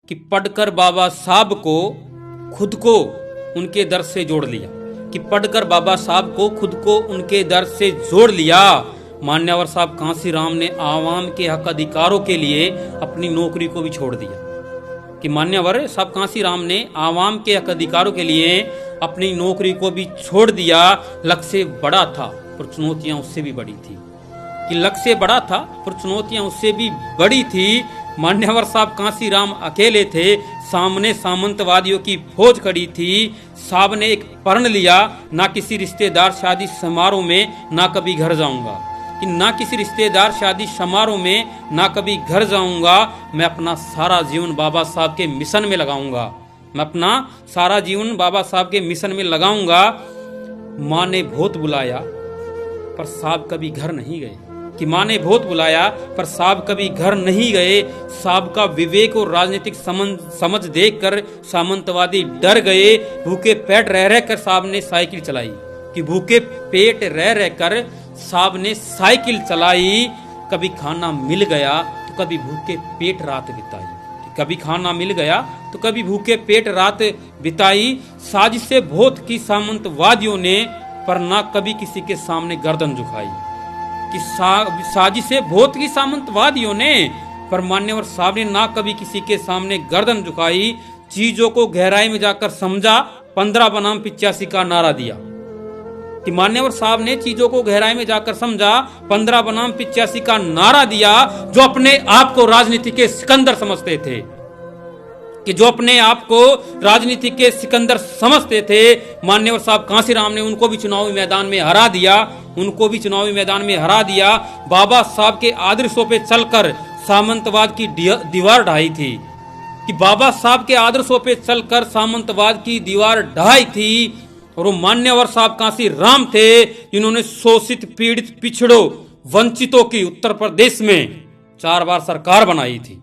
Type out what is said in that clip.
कि पढ़कर बाबा साहब को खुद को उनके दर से जोड़ लिया, कि पढ़कर बाबा साहब को खुद को उनके दर से जोड़ लिया। मान्यवर साहब कांसीराम ने आवाम के हक अधिकारों के लिए अपनी नौकरी को भी छोड़ दिया, कि मान्यवर साहब कांसीराम ने आवाम के हक अधिकारों के लिए अपनी नौकरी को भी छोड़ दिया। लक्ष्य बड़ा था पर चुनौतियां उससे भी बड़ी थी, कि लक्ष्य बड़ा था पर चुनौतियां उससे भी बड़ी थी। मान्यवर साहब कांसीराम अकेले थे, सामने सामंतवादियों की फौज खड़ी थी। साहब ने एक प्रण लिया, ना किसी रिश्तेदार शादी समारोह में ना कभी घर जाऊंगा, कि ना किसी रिश्तेदार शादी समारोह में ना कभी घर जाऊंगा। मैं अपना सारा जीवन बाबा साहब के मिशन में लगाऊंगा, मैं अपना सारा जीवन बाबा साहब के मिशन में लगाऊंगा। माँ ने बहुत बुलाया पर साहब कभी घर नहीं गए, कि माँ ने बहुत बुलाया पर साहब कभी घर नहीं गए। साहब का विवेक और राजनीतिक समझ देखकर सामंतवादी डर गए। भूखे पेट रह रहकर साहब ने साइकिल चलाई, कि भूखे पेट रह रहकर साहब ने साइकिल चलाई। कभी खाना मिल गया तो कभी भूखे पेट रात बिताई, कभी खाना मिल गया तो कभी भूखे पेट रात बिताई। साजिशें बहुत की सामंतवादियों ने पर ना कभी किसी के सामने गर्दन झुकाई, कि साजिशें बहुत की सामंतवादियों ने पर मान्यवर साहब ने ना कभी किसी के सामने गर्दन झुकाई। चीजों को गहराई में जाकर समझा, 15 बनाम 85 का नारा दिया, कि मान्यवर साहब ने चीजों को गहराई में जाकर समझा, 15 बनाम 85 का नारा दिया। जो अपने आप को राजनीति के सिकंदर समझते थे, कि जो अपने आप को राजनीति के सिकंदर समझते थे, मान्यवर साहब कांसीराम ने उनको भी चुनावी मैदान में हरा दिया, उनको भी चुनावी मैदान में हरा दिया। बाबा साहब के आदर्शों पे चलकर सामंतवाद की दीवार ढाई थी, कि बाबा साहब के आदर्शों पे चलकर सामंतवाद की दीवार ढाई थी। और वो मान्यवर साहब कांसीराम थे जिन्होंने शोषित, पीड़ित, पिछड़ों, वंचितों की उत्तर प्रदेश में 4 बार सरकार बनाई थी।